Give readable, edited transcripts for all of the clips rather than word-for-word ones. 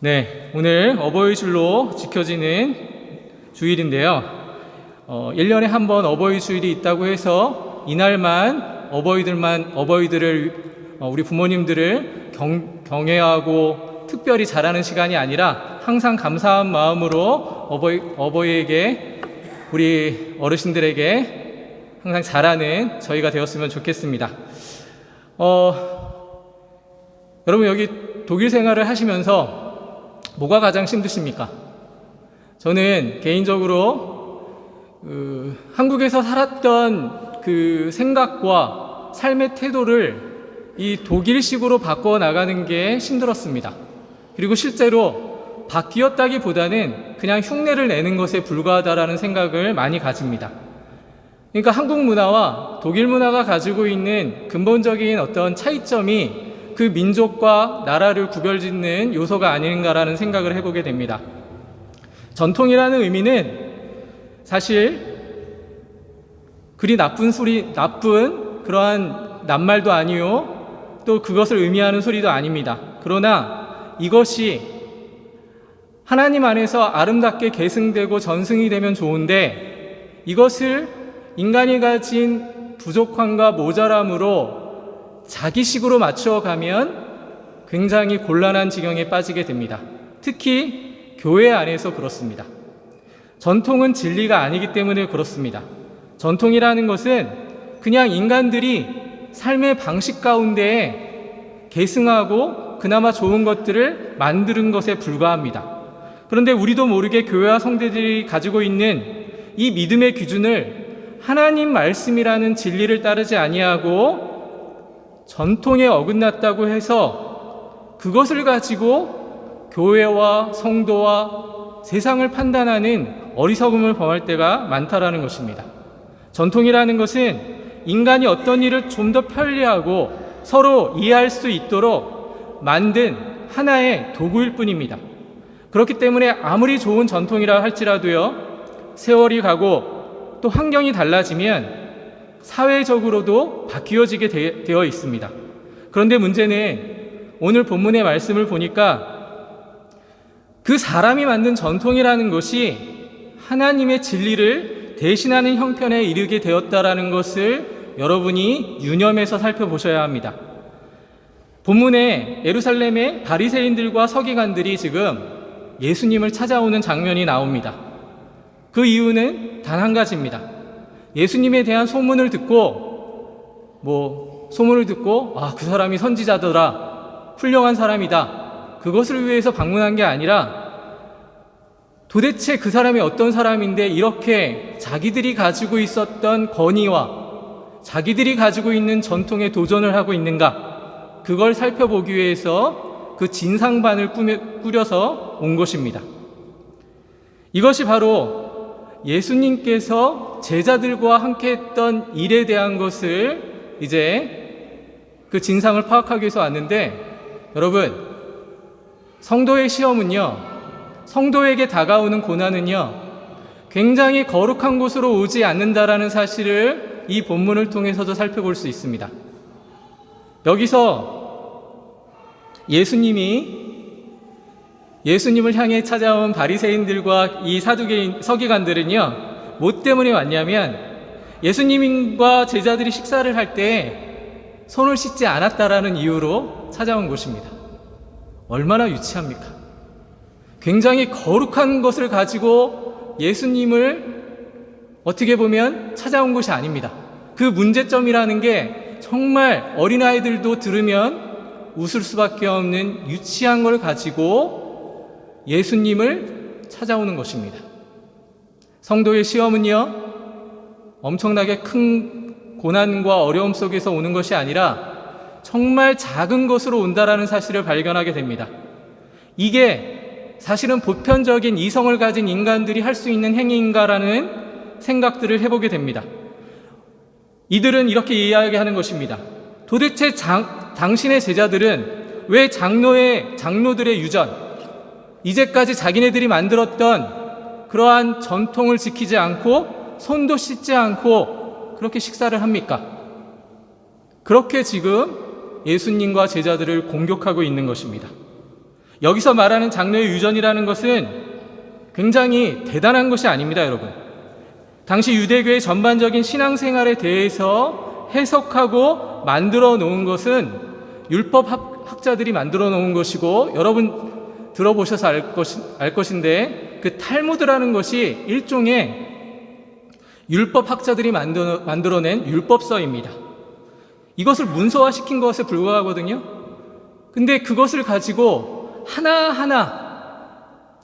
네, 오늘 어버이줄로 지켜지는 주일인데요. 1년에 한 번 어버이 주일이 있다고 해서 이날만 어버이들을 우리 부모님들을 경외하고 특별히 잘하는 시간이 아니라 항상 감사한 마음으로 어버이에게 우리 어르신들에게 항상 잘하는 저희가 되었으면 좋겠습니다. 여러분 여기 독일 생활을 하시면서 뭐가 가장 힘드십니까? 저는 개인적으로 한국에서 살았던 그 생각과 삶의 태도를 이 독일식으로 바꿔 나가는 게 힘들었습니다. 그리고 실제로 바뀌었다기보다는 그냥 흉내를 내는 것에 불과하다라는 생각을 많이 가집니다. 그러니까 한국 문화와 독일 문화가 가지고 있는 근본적인 어떤 차이점이 그 민족과 나라를 구별짓는 요소가 아닌가라는 생각을 해보게 됩니다. 전통이라는 의미는 사실 그리 나쁜 그러한 낱말도 아니요, 또 그것을 의미하는 소리도 아닙니다. 그러나 이것이 하나님 안에서 아름답게 계승되고 전승이 되면 좋은데, 이것을 인간이 가진 부족함과 모자람으로 자기식으로 맞춰가면 굉장히 곤란한 지경에 빠지게 됩니다. 특히 교회 안에서 그렇습니다. 전통은 진리가 아니기 때문에 그렇습니다. 전통이라는 것은 그냥 인간들이 삶의 방식 가운데 계승하고 그나마 좋은 것들을 만드는 것에 불과합니다. 그런데 우리도 모르게 교회와 성도들이 가지고 있는 이 믿음의 기준을 하나님 말씀이라는 진리를 따르지 아니하고 전통에 어긋났다고 해서 그것을 가지고 교회와 성도와 세상을 판단하는 어리석음을 범할 때가 많다라는 것입니다. 전통이라는 것은 인간이 어떤 일을 좀 더 편리하고 서로 이해할 수 있도록 만든 하나의 도구일 뿐입니다. 그렇기 때문에 아무리 좋은 전통이라 할지라도요, 세월이 가고 또 환경이 달라지면 사회적으로도 바뀌어지게 되어 있습니다. 그런데 문제는 오늘 본문의 말씀을 보니까 그 사람이 만든 전통이라는 것이 하나님의 진리를 대신하는 형편에 이르게 되었다라는 것을 여러분이 유념해서 살펴보셔야 합니다. 본문에 예루살렘의 바리새인들과 서기관들이 지금 예수님을 찾아오는 장면이 나옵니다. 그 이유는 단 한 가지입니다. 예수님에 대한 소문을 듣고 그 사람이 선지자더라, 훌륭한 사람이다, 그것을 위해서 방문한 게 아니라 도대체 그 사람이 어떤 사람인데 이렇게 자기들이 가지고 있었던 권위와 자기들이 가지고 있는 전통에 도전을 하고 있는가, 그걸 살펴보기 위해서 그 진상반을 꾸려서 온 것입니다. 이것이 바로 예수님께서 제자들과 함께 했던 일에 대한 것을 이제 그 진상을 파악하기 위해서 왔는데, 여러분, 성도의 시험은요, 성도에게 다가오는 고난은요, 굉장히 거룩한 곳으로 오지 않는다라는 사실을 이 본문을 통해서도 살펴볼 수 있습니다. 여기서 예수님을 향해 찾아온 바리새인들과 이 서기관들은요, 뭐 때문에 왔냐면 예수님과 제자들이 식사를 할 때 손을 씻지 않았다라는 이유로 찾아온 것입니다. 얼마나 유치합니까? 굉장히 거룩한 것을 가지고 예수님을 어떻게 보면 찾아온 것이 아닙니다. 그 문제점이라는 게 정말 어린아이들도 들으면 웃을 수밖에 없는 유치한 걸 가지고 예수님을 찾아오는 것입니다. 성도의 시험은요, 엄청나게 큰 고난과 어려움 속에서 오는 것이 아니라 정말 작은 것으로 온다라는 사실을 발견하게 됩니다. 이게 사실은 보편적인 이성을 가진 인간들이 할 수 있는 행위인가라는 생각들을 해보게 됩니다. 이들은 이렇게 이야기하는 것입니다. 도대체 당신의 제자들은 왜 장로들의 유전, 이제까지 자기네들이 만들었던 그러한 전통을 지키지 않고 손도 씻지 않고 그렇게 식사를 합니까? 그렇게 지금 예수님과 제자들을 공격하고 있는 것입니다. 여기서 말하는 장로의 유전이라는 것은 굉장히 대단한 것이 아닙니다, 여러분. 당시 유대교의 전반적인 신앙생활에 대해서 해석하고 만들어 놓은 것은 율법 학자들이 만들어 놓은 것이고, 여러분 들어보셔서 알 것인데, 그 탈무드라는 것이 일종의 율법 학자들이 만들어낸 율법서입니다. 이것을 문서화시킨 것에 불과하거든요. 근데 그것을 가지고 하나하나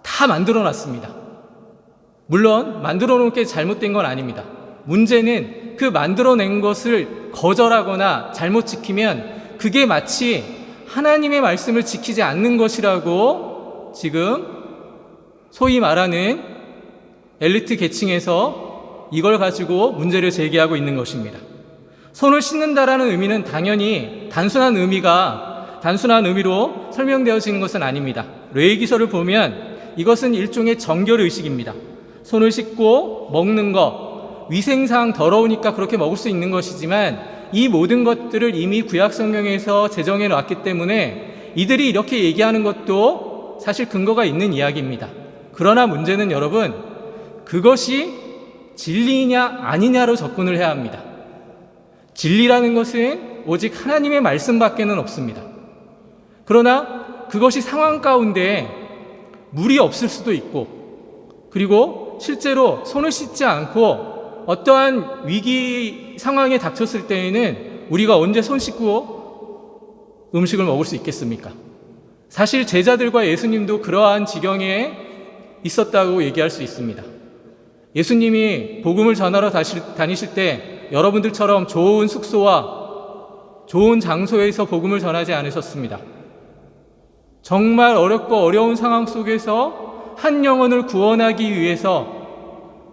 다 만들어 놨습니다. 물론 만들어 놓은 게 잘못된 건 아닙니다. 문제는 그 만들어낸 것을 거절하거나 잘못 지키면 그게 마치 하나님의 말씀을 지키지 않는 것이라고 지금 소위 말하는 엘리트 계층에서 이걸 가지고 문제를 제기하고 있는 것입니다. 손을 씻는다라는 의미는 당연히 단순한 의미로 설명되어지는 것은 아닙니다. 레위기서를 보면 이것은 일종의 정결의식입니다. 손을 씻고 먹는 것, 위생상 더러우니까 그렇게 먹을 수 있는 것이지만 이 모든 것들을 이미 구약성경에서 제정해 놨기 때문에 이들이 이렇게 얘기하는 것도 사실 근거가 있는 이야기입니다. 그러나 문제는 여러분, 그것이 진리이냐 아니냐로 접근을 해야 합니다. 진리라는 것은 오직 하나님의 말씀밖에는 없습니다. 그러나 그것이 상황 가운데 물이 없을 수도 있고, 그리고 실제로 손을 씻지 않고 어떠한 위기 상황에 닥쳤을 때에는 우리가 언제 손 씻고 음식을 먹을 수 있겠습니까? 사실 제자들과 예수님도 그러한 지경에 있었다고 얘기할 수 있습니다. 예수님이 복음을 전하러 다니실 때 여러분들처럼 좋은 숙소와 좋은 장소에서 복음을 전하지 않으셨습니다. 정말 어렵고 어려운 상황 속에서 한 영혼을 구원하기 위해서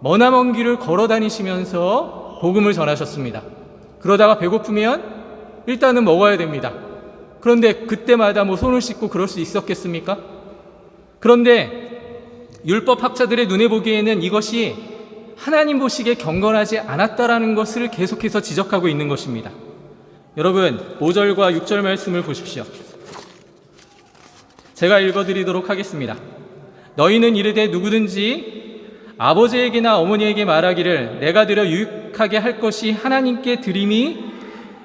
머나먼 길을 걸어 다니시면서 복음을 전하셨습니다. 그러다가 배고프면 일단은 먹어야 됩니다. 그런데 그때마다 손을 씻고 그럴 수 있었겠습니까? 그런데 율법 학자들의 눈에 보기에는 이것이 하나님 보시기에 경건하지 않았다라는 것을 계속해서 지적하고 있는 것입니다. 여러분, 5절과 6절 말씀을 보십시오. 제가 읽어드리도록 하겠습니다. 너희는 이르되 누구든지 아버지에게나 어머니에게 말하기를 내가 드려 유익하게 할 것이 하나님께 드림이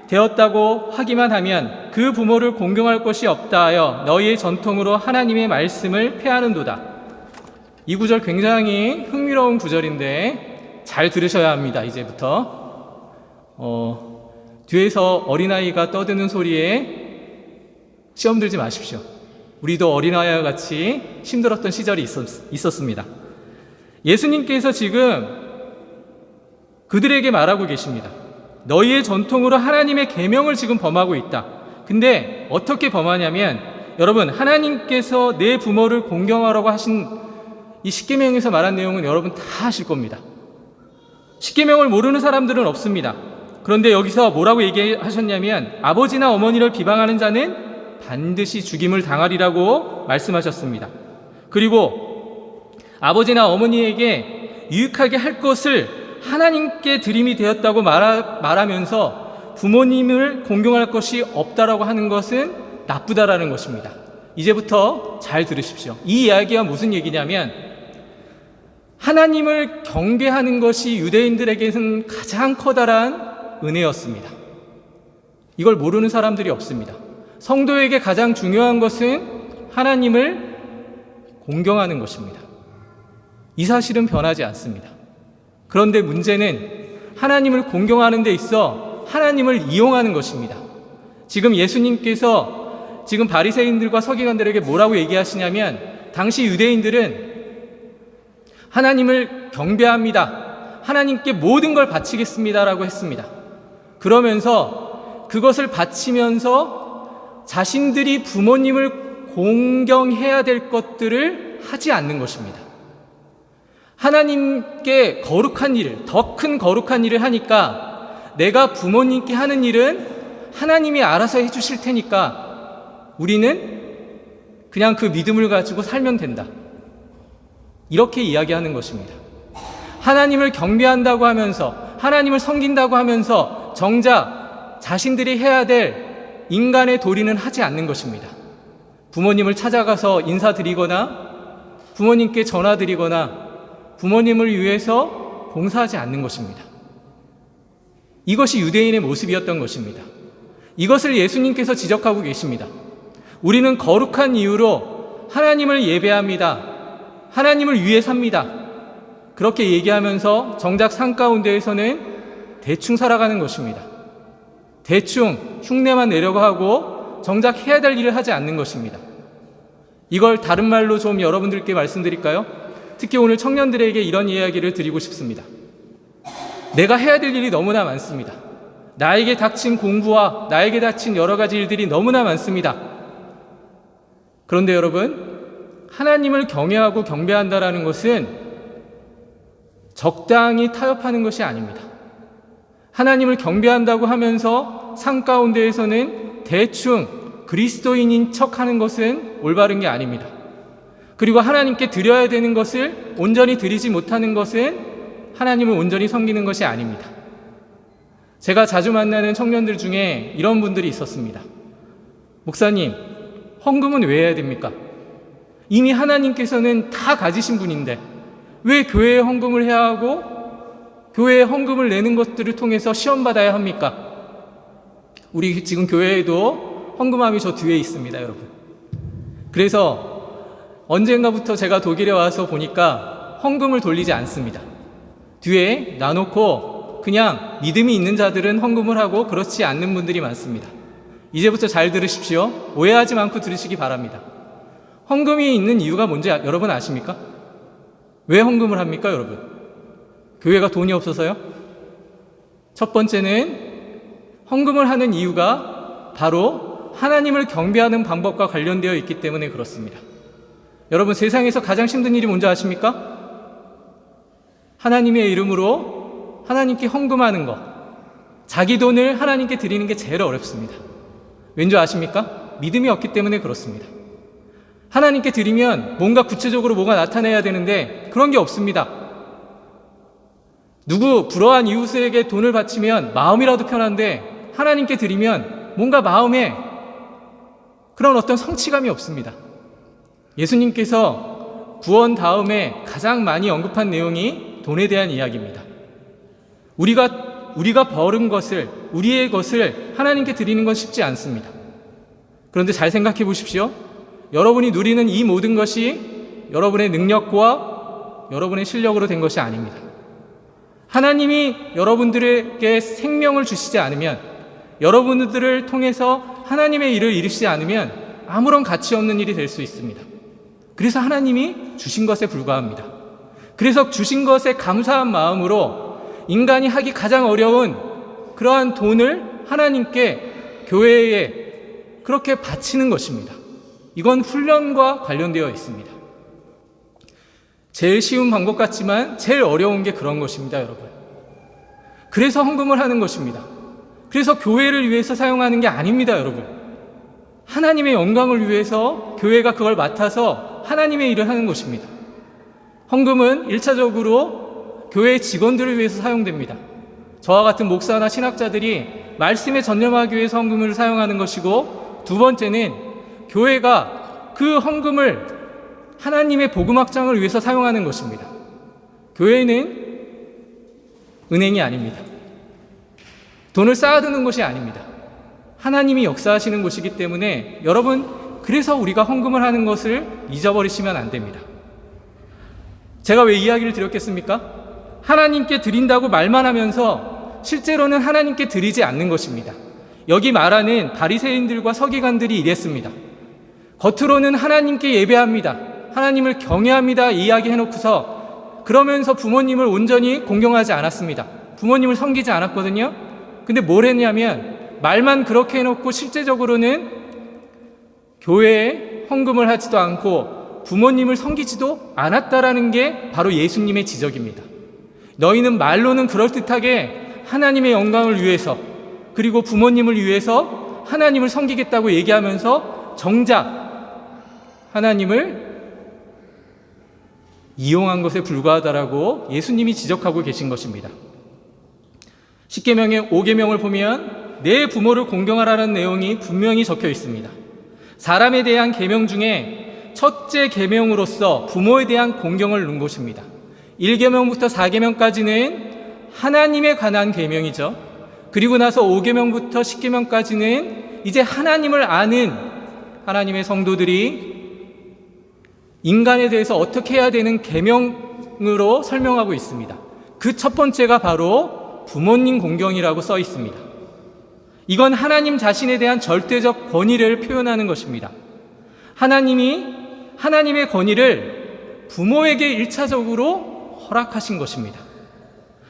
되었다고 하기만 하면 그 부모를 공경할 것이 없다 하여 너희의 전통으로 하나님의 말씀을 폐하는도다. 이 구절 굉장히 흥미로운 구절인데 잘 들으셔야 합니다. 이제부터 뒤에서 어린아이가 떠드는 소리에 시험 들지 마십시오. 우리도 어린아이와 같이 힘들었던 시절이 있었습니다. 예수님께서 지금 그들에게 말하고 계십니다. 너희의 전통으로 하나님의 계명을 지금 범하고 있다. 근데 어떻게 범하냐면, 여러분, 하나님께서 내 부모를 공경하라고 하신 이 십계명에서 말한 내용은 여러분 다 아실 겁니다. 십계명을 모르는 사람들은 없습니다. 그런데 여기서 뭐라고 얘기하셨냐면, 아버지나 어머니를 비방하는 자는 반드시 죽임을 당하리라고 말씀하셨습니다. 그리고 아버지나 어머니에게 유익하게 할 것을 하나님께 드림이 되었다고 말하면서 부모님을 공경할 것이 없다라고 하는 것은 나쁘다라는 것입니다. 이제부터 잘 들으십시오. 이 이야기가 무슨 얘기냐면, 하나님을 경배하는 것이 유대인들에게는 가장 커다란 은혜였습니다. 이걸 모르는 사람들이 없습니다. 성도에게 가장 중요한 것은 하나님을 공경하는 것입니다. 이 사실은 변하지 않습니다. 그런데 문제는 하나님을 공경하는 데 있어 하나님을 이용하는 것입니다. 지금 예수님께서 지금 바리새인들과 서기관들에게 뭐라고 얘기하시냐면, 당시 유대인들은 하나님을 경배합니다. 하나님께 모든 걸 바치겠습니다라고 했습니다. 그러면서 그것을 바치면서 자신들이 부모님을 공경해야 될 것들을 하지 않는 것입니다. 하나님께 거룩한 일을, 더 큰 거룩한 일을 하니까 내가 부모님께 하는 일은 하나님이 알아서 해주실 테니까 우리는 그냥 그 믿음을 가지고 살면 된다. 이렇게 이야기하는 것입니다. 하나님을 경배한다고 하면서, 하나님을 섬긴다고 하면서 정작 자신들이 해야 될 인간의 도리는 하지 않는 것입니다. 부모님을 찾아가서 인사드리거나 부모님께 전화드리거나 부모님을 위해서 봉사하지 않는 것입니다. 이것이 유대인의 모습이었던 것입니다. 이것을 예수님께서 지적하고 계십니다. 우리는 거룩한 이유로 하나님을 예배합니다. 하나님을 위해 삽니다. 그렇게 얘기하면서 정작 삶 가운데에서는 대충 살아가는 것입니다. 대충 흉내만 내려고 하고 정작 해야 될 일을 하지 않는 것입니다. 이걸 다른 말로 좀 여러분들께 말씀드릴까요? 특히 오늘 청년들에게 이런 이야기를 드리고 싶습니다. 내가 해야 될 일이 너무나 많습니다. 나에게 닥친 공부와 나에게 닥친 여러 가지 일들이 너무나 많습니다. 그런데 여러분, 하나님을 경외하고 경배한다라는 것은 적당히 타협하는 것이 아닙니다. 하나님을 경배한다고 하면서 삶 가운데에서는 대충 그리스도인인 척하는 것은 올바른 게 아닙니다. 그리고 하나님께 드려야 되는 것을 온전히 드리지 못하는 것은 하나님을 온전히 섬기는 것이 아닙니다. 제가 자주 만나는 청년들 중에 이런 분들이 있었습니다. 목사님, 헌금은 왜 해야 됩니까? 이미 하나님께서는 다 가지신 분인데 왜 교회에 헌금을 해야 하고 교회에 헌금을 내는 것들을 통해서 시험받아야 합니까? 우리 지금 교회에도 헌금함이 저 뒤에 있습니다, 여러분. 그래서 언젠가부터 제가 독일에 와서 보니까 헌금을 돌리지 않습니다. 뒤에 놔놓고 그냥 믿음이 있는 자들은 헌금을 하고 그렇지 않는 분들이 많습니다. 이제부터 잘 들으십시오. 오해하지 않고 들으시기 바랍니다. 헌금이 있는 이유가 뭔지 여러분 아십니까? 왜 헌금을 합니까, 여러분? 교회가 돈이 없어서요? 첫 번째는 헌금을 하는 이유가 바로 하나님을 경배하는 방법과 관련되어 있기 때문에 그렇습니다. 여러분, 세상에서 가장 힘든 일이 뭔지 아십니까? 하나님의 이름으로 하나님께 헌금하는 것, 자기 돈을 하나님께 드리는 게 제일 어렵습니다. 왠지 아십니까? 믿음이 없기 때문에 그렇습니다. 하나님께 드리면 뭔가 구체적으로 뭐가 나타나야 되는데 그런 게 없습니다. 누구 불어한 이웃에게 돈을 바치면 마음이라도 편한데 하나님께 드리면 뭔가 마음에 그런 어떤 성취감이 없습니다. 예수님께서 구원 다음에 가장 많이 언급한 내용이 돈에 대한 이야기입니다. 우리가 버른 것을, 우리의 것을 하나님께 드리는 건 쉽지 않습니다. 그런데 잘 생각해 보십시오. 여러분이 누리는 이 모든 것이 여러분의 능력과 여러분의 실력으로 된 것이 아닙니다. 하나님이 여러분들에게 생명을 주시지 않으면, 여러분들을 통해서 하나님의 일을 이루시지 않으면 아무런 가치 없는 일이 될 수 있습니다. 그래서 하나님이 주신 것에 불과합니다. 그래서 주신 것에 감사한 마음으로 인간이 하기 가장 어려운 그러한 돈을 하나님께, 교회에 그렇게 바치는 것입니다. 이건 훈련과 관련되어 있습니다. 제일 쉬운 방법 같지만 제일 어려운 게 그런 것입니다, 여러분. 그래서 헌금을 하는 것입니다. 그래서 교회를 위해서 사용하는 게 아닙니다, 여러분. 하나님의 영광을 위해서 교회가 그걸 맡아서 하나님의 일을 하는 것입니다. 헌금은 1차적으로 교회 직원들을 위해서 사용됩니다. 저와 같은 목사나 신학자들이 말씀에 전념하기 위해서 헌금을 사용하는 것이고, 두 번째는 교회가 그 헌금을 하나님의 복음 확장을 위해서 사용하는 것입니다. 교회는 은행이 아닙니다. 돈을 쌓아두는 것이 아닙니다. 하나님이 역사하시는 곳이기 때문에 여러분, 그래서 우리가 헌금을 하는 것을 잊어버리시면 안 됩니다. 제가 왜 이야기를 드렸겠습니까? 하나님께 드린다고 말만 하면서 실제로는 하나님께 드리지 않는 것입니다. 여기 말하는 바리새인들과 서기관들이 이랬습니다. 겉으로는 하나님께 예배합니다, 하나님을 경외합니다 이야기해놓고서 그러면서 부모님을 온전히 공경하지 않았습니다. 부모님을 섬기지 않았거든요. 근데 뭘 했냐면 말만 그렇게 해놓고 실제적으로는 교회에 헌금을 하지도 않고 부모님을 섬기지도 않았다라는 게 바로 예수님의 지적입니다. 너희는 말로는 그럴듯하게 하나님의 영광을 위해서, 그리고 부모님을 위해서 하나님을 섬기겠다고 얘기하면서 정작 하나님을 이용한 것에 불과하다라고 예수님이 지적하고 계신 것입니다. 십계명의 5계명을 보면 내 부모를 공경하라는 내용이 분명히 적혀 있습니다. 사람에 대한 계명 중에 첫째 계명으로서 부모에 대한 공경을 넣은 것입니다. 1계명부터 4계명까지는 하나님에 관한 계명이죠. 그리고 나서 5계명부터 10계명까지는 이제 하나님을 아는 하나님의 성도들이 인간에 대해서 어떻게 해야 되는 계명으로 설명하고 있습니다. 그 첫 번째가 바로 부모님 공경이라고 써 있습니다. 이건 하나님 자신에 대한 절대적 권위를 표현하는 것입니다. 하나님이 하나님의 권위를 부모에게 1차적으로 허락하신 것입니다.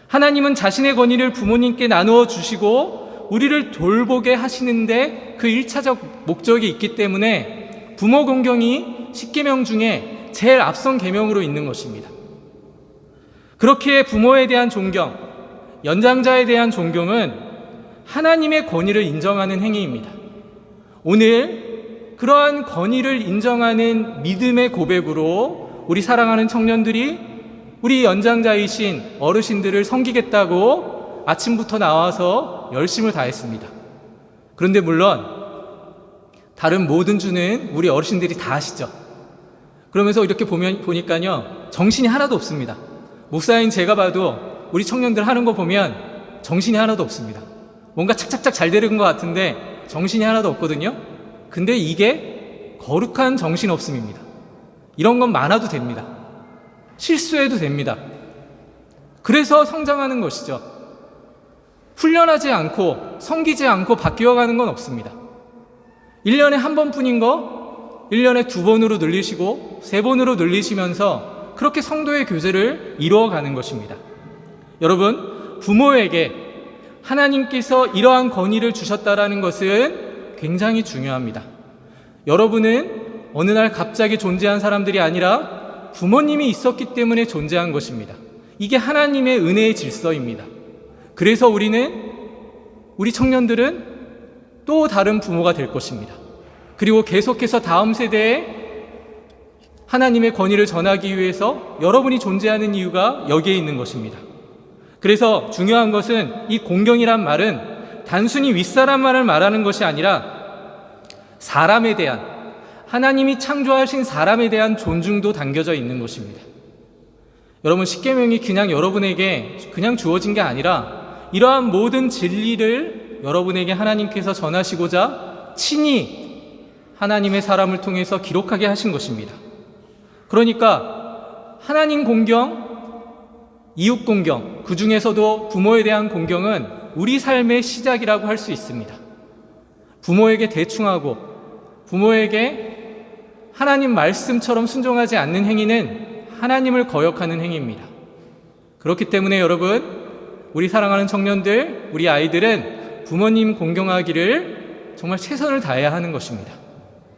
하나님은 자신의 권위를 부모님께 나누어 주시고 우리를 돌보게 하시는데 그 1차적 목적이 있기 때문에 부모 공경이 10계명 중에 제일 앞선 계명으로 있는 것입니다. 그렇게 부모에 대한 존경, 연장자에 대한 존경은 하나님의 권위를 인정하는 행위입니다. 오늘 그러한 권위를 인정하는 믿음의 고백으로 우리 사랑하는 청년들이 우리 연장자이신 어르신들을 섬기겠다고 아침부터 나와서 열심을 다했습니다. 그런데 물론 다른 모든 주는 우리 어르신들이 다 아시죠. 그러면서 이렇게 보니까요, 정신이 하나도 없습니다. 목사인 제가 봐도 우리 청년들 하는 거 보면 정신이 하나도 없습니다. 뭔가 착착착 잘 되는 것 같은데 정신이 하나도 없거든요. 근데 이게 거룩한 정신없음입니다. 이런 건 많아도 됩니다. 실수해도 됩니다. 그래서 성장하는 것이죠. 훈련하지 않고 섬기지 않고 바뀌어가는 건 없습니다. 1년에 한 번뿐인 거 1년에 2번으로 늘리시고 3번으로 늘리시면서 그렇게 성도의 교제를 이루어가는 것입니다. 여러분, 부모에게 하나님께서 이러한 권위를 주셨다라는 것은 굉장히 중요합니다. 여러분은 어느 날 갑자기 존재한 사람들이 아니라 부모님이 있었기 때문에 존재한 것입니다. 이게 하나님의 은혜의 질서입니다. 그래서 우리 청년들은 또 다른 부모가 될 것입니다. 그리고 계속해서 다음 세대에 하나님의 권위를 전하기 위해서 여러분이 존재하는 이유가 여기에 있는 것입니다. 그래서 중요한 것은 이 공경이란 말은 단순히 윗사람만을 말하는 것이 아니라 사람에 대한, 하나님이 창조하신 사람에 대한 존중도 담겨져 있는 것입니다. 여러분, 십계명이 그냥 여러분에게 그냥 주어진 게 아니라 이러한 모든 진리를 여러분에게 하나님께서 전하시고자 친히 하나님의 사람을 통해서 기록하게 하신 것입니다. 그러니까 하나님 공경, 이웃 공경, 그 중에서도 부모에 대한 공경은 우리 삶의 시작이라고 할 수 있습니다. 부모에게 대충하고 부모에게 하나님 말씀처럼 순종하지 않는 행위는 하나님을 거역하는 행위입니다. 그렇기 때문에 여러분, 우리 사랑하는 청년들, 우리 아이들은 부모님 공경하기를 정말 최선을 다해야 하는 것입니다.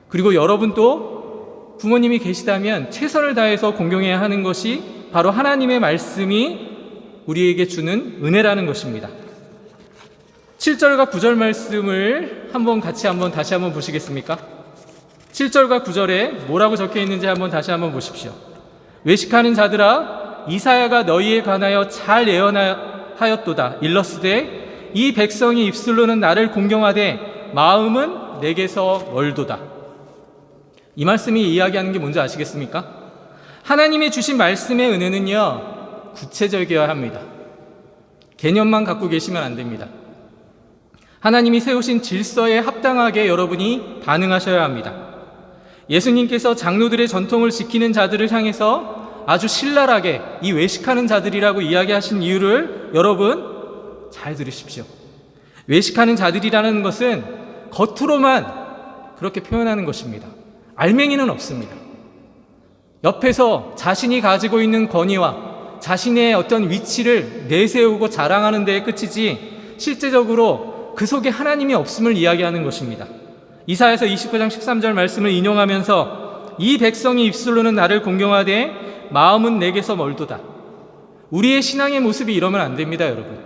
그리고 여러분도 부모님이 계시다면 최선을 다해서 공경해야 하는 것이 바로 하나님의 말씀이 우리에게 주는 은혜라는 것입니다. 7절과 9절 말씀을 다시 한번 보시겠습니까? 7절과 9절에 뭐라고 적혀 있는지 다시 한번 보십시오. 외식하는 자들아, 이사야가 너희에 관하여 잘 예언하였도다. 일러스되 이 백성이 입술로는 나를 공경하되 마음은 내게서 멀도다. 이 말씀이 이야기하는 게 뭔지 아시겠습니까? 하나님이 주신 말씀의 은혜는요, 구체적이어야 합니다. 개념만 갖고 계시면 안 됩니다. 하나님이 세우신 질서에 합당하게 여러분이 반응하셔야 합니다. 예수님께서 장로들의 전통을 지키는 자들을 향해서 아주 신랄하게 이 외식하는 자들이라고 이야기하신 이유를 여러분 잘 들으십시오. 외식하는 자들이라는 것은 겉으로만 그렇게 표현하는 것입니다. 알맹이는 없습니다. 옆에서 자신이 가지고 있는 권위와 자신의 어떤 위치를 내세우고 자랑하는 데에 끝이지 실제적으로 그 속에 하나님이 없음을 이야기하는 것입니다. 이사야서 29장 13절 말씀을 인용하면서 이 백성이 입술로는 나를 공경하되 마음은 내게서 멀도다. 우리의 신앙의 모습이 이러면 안 됩니다, 여러분.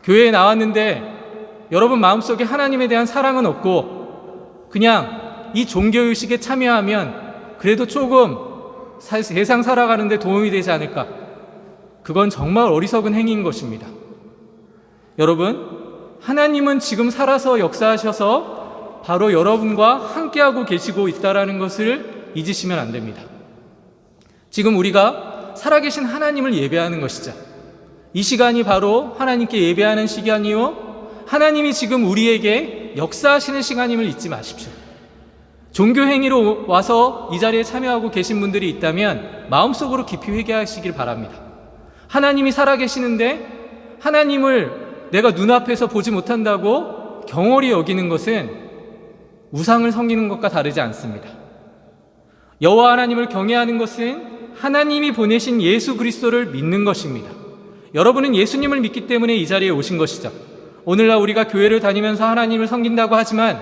교회에 나왔는데 여러분 마음속에 하나님에 대한 사랑은 없고 그냥 이 종교의식에 참여하면 그래도 조금 세상 살아가는데 도움이 되지 않을까? 그건 정말 어리석은 행위인 것입니다. 여러분, 하나님은 지금 살아서 역사하셔서 바로 여러분과 함께하고 계시고 있다는 것을 잊으시면 안 됩니다. 지금 우리가 살아계신 하나님을 예배하는 것이죠. 이 시간이 바로 하나님께 예배하는 시간이요, 하나님이 지금 우리에게 역사하시는 시간임을 잊지 마십시오. 종교 행위로 와서 이 자리에 참여하고 계신 분들이 있다면 마음속으로 깊이 회개하시길 바랍니다. 하나님이 살아계시는데 하나님을 내가 눈앞에서 보지 못한다고 경홀히 여기는 것은 우상을 섬기는 것과 다르지 않습니다. 여호와 하나님을 경외하는 것은 하나님이 보내신 예수 그리스도를 믿는 것입니다. 여러분은 예수님을 믿기 때문에 이 자리에 오신 것이죠. 오늘날 우리가 교회를 다니면서 하나님을 섬긴다고 하지만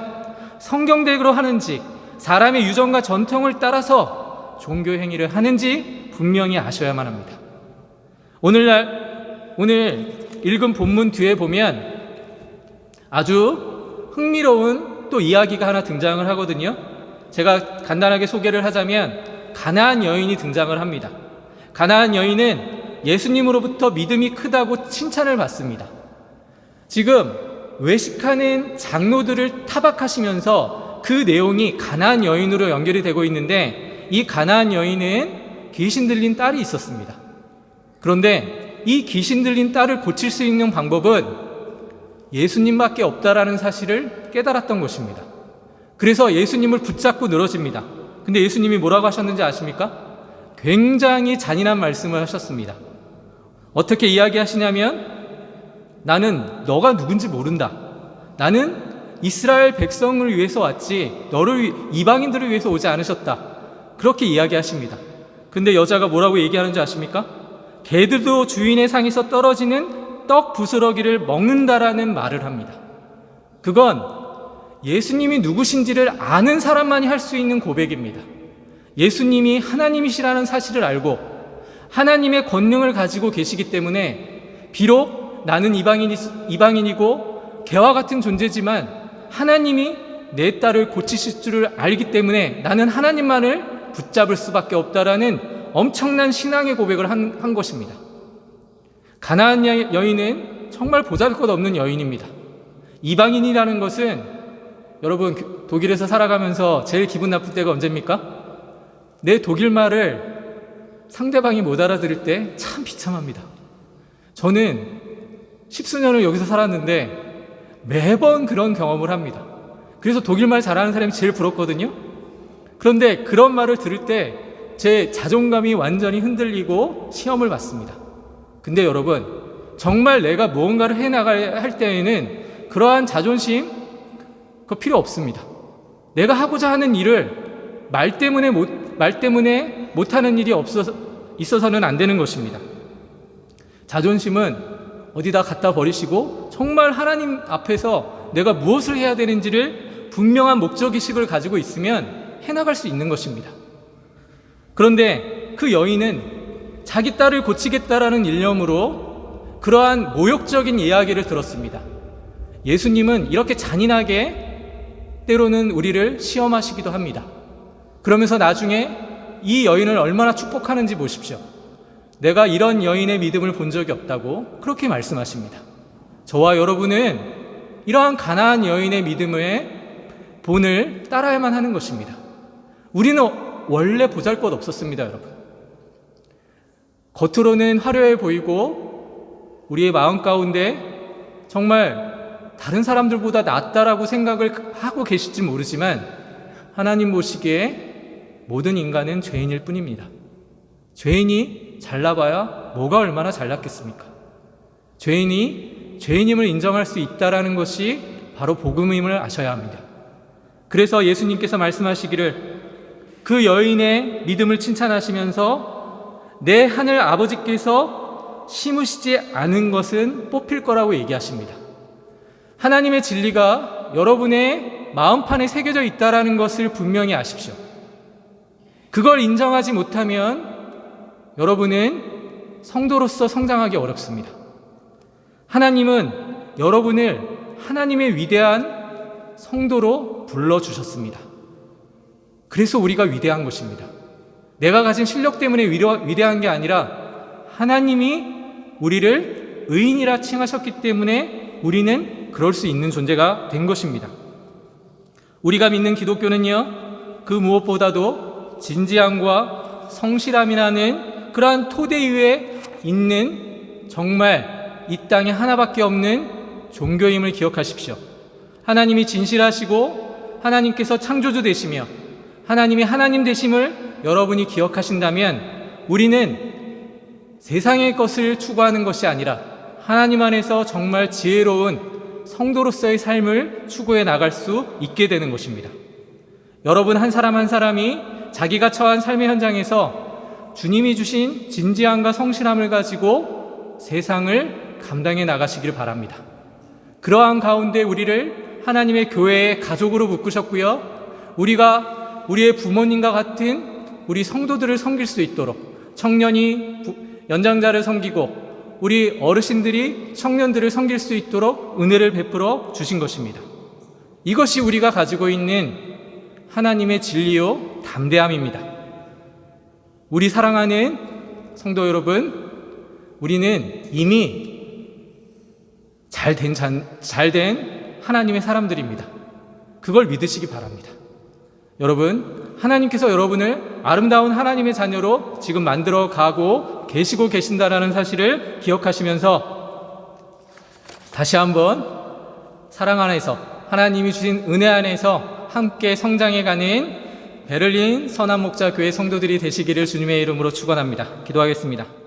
성경대로 하는지, 사람의 유전과 전통을 따라서 종교 행위를 하는지 분명히 아셔야만 합니다. 오늘 읽은 본문 뒤에 보면 아주 흥미로운 또 이야기가 하나 등장을 하거든요. 제가 간단하게 소개를 하자면 가나안 여인이 등장을 합니다. 가나안 여인은 예수님으로부터 믿음이 크다고 칭찬을 받습니다. 지금 외식하는 장로들을 타박하시면서 그 내용이 가나안 여인으로 연결이 되고 있는데, 이 가나안 여인은 귀신 들린 딸이 있었습니다. 그런데 이 귀신 들린 딸을 고칠 수 있는 방법은 예수님밖에 없다라는 사실을 깨달았던 것입니다. 그래서 예수님을 붙잡고 늘어집니다. 근데 예수님이 뭐라고 하셨는지 아십니까? 굉장히 잔인한 말씀을 하셨습니다. 어떻게 이야기하시냐면, 나는 너가 누군지 모른다. 나는 이스라엘 백성을 위해서 왔지 너를 이방인들을 위해서 오지 않으셨다. 그렇게 이야기하십니다. 근데 여자가 뭐라고 얘기하는지 아십니까? 개들도 주인의 상에서 떨어지는 떡 부스러기를 먹는다라는 말을 합니다. 그건 예수님이 누구신지를 아는 사람만이 할 수 있는 고백입니다. 예수님이 하나님이시라는 사실을 알고 하나님의 권능을 가지고 계시기 때문에 비록 나는 이방인이고 개와 같은 존재지만 하나님이 내 딸을 고치실 줄을 알기 때문에 나는 하나님만을 붙잡을 수밖에 없다라는 엄청난 신앙의 고백을 한 것입니다. 가나안 여인은 정말 보잘것없는 여인입니다. 이방인이라는 것은 여러분 독일에서 살아가면서 제일 기분 나쁠 때가 언제입니까? 내 독일말을 상대방이 못 알아들을 때 참 비참합니다. 저는 10수년을 여기서 살았는데 매번 그런 경험을 합니다. 그래서 독일말 잘하는 사람이 제일 부럽거든요. 그런데 그런 말을 들을 때 제 자존감이 완전히 흔들리고 시험을 받습니다. 근데 여러분, 정말 내가 무언가를 해나가야 할 때에는 그러한 자존심 그거 필요 없습니다. 내가 하고자 하는 일을 말 때문에 못하는 일이 있어서는 안 되는 것입니다. 자존심은 어디다 갖다 버리시고 정말 하나님 앞에서 내가 무엇을 해야 되는지를 분명한 목적의식을 가지고 있으면 해나갈 수 있는 것입니다. 그런데 그 여인은 자기 딸을 고치겠다라는 일념으로 그러한 모욕적인 이야기를 들었습니다. 예수님은 이렇게 잔인하게 때로는 우리를 시험하시기도 합니다. 그러면서 나중에 이 여인을 얼마나 축복하는지 보십시오. 내가 이런 여인의 믿음을 본 적이 없다고 그렇게 말씀하십니다. 저와 여러분은 이러한 가나안 여인의 믿음의 본을 따라야만 하는 것입니다. 우리는 원래 보잘것없었습니다, 여러분. 겉으로는 화려해 보이고 우리의 마음 가운데 정말 다른 사람들보다 낫다라고 생각을 하고 계실지 모르지만 하나님 보시기에 모든 인간은 죄인일 뿐입니다. 죄인이 잘나봐야 뭐가 얼마나 잘났겠습니까? 죄인이 죄인임을 인정할 수 있다는 것이 바로 복음임을 아셔야 합니다. 그래서 예수님께서 말씀하시기를 그 여인의 믿음을 칭찬하시면서 내 하늘 아버지께서 심으시지 않은 것은 뽑힐 거라고 얘기하십니다. 하나님의 진리가 여러분의 마음판에 새겨져 있다는 것을 분명히 아십시오. 그걸 인정하지 못하면 여러분은 성도로서 성장하기 어렵습니다. 하나님은 여러분을 하나님의 위대한 성도로 불러주셨습니다. 그래서 우리가 위대한 것입니다. 내가 가진 실력 때문에 위대한 게 아니라 하나님이 우리를 의인이라 칭하셨기 때문에 우리는 그럴 수 있는 존재가 된 것입니다. 우리가 믿는 기독교는요, 그 무엇보다도 진지함과 성실함이라는 그러한 토대 위에 있는 정말 이 땅에 하나밖에 없는 종교임을 기억하십시오. 하나님이 진실하시고 하나님께서 창조주 되시며 하나님이 하나님 되심을 여러분이 기억하신다면 우리는 세상의 것을 추구하는 것이 아니라 하나님 안에서 정말 지혜로운 성도로서의 삶을 추구해 나갈 수 있게 되는 것입니다. 여러분 한 사람 한 사람이 자기가 처한 삶의 현장에서 주님이 주신 진지함과 성실함을 가지고 세상을 감당해 나가시길 바랍니다. 그러한 가운데 우리를 하나님의 교회의 가족으로 묶으셨고요. 우리가 우리의 부모님과 같은 우리 성도들을 섬길 수 있도록 청년이 연장자를 섬기고 우리 어르신들이 청년들을 섬길 수 있도록 은혜를 베풀어 주신 것입니다. 이것이 우리가 가지고 있는 하나님의 진리요 담대함입니다. 우리 사랑하는 성도 여러분, 우리는 이미 잘된 하나님의 사람들입니다. 그걸 믿으시기 바랍니다. 여러분, 하나님께서 여러분을 아름다운 하나님의 자녀로 지금 만들어 가고 계시고 계신다라는 사실을 기억하시면서 다시 한번 사랑 안에서 하나님이 주신 은혜 안에서 함께 성장해가는 베를린 선한 목자 교회 성도들이 되시기를 주님의 이름으로 축원합니다. 기도하겠습니다.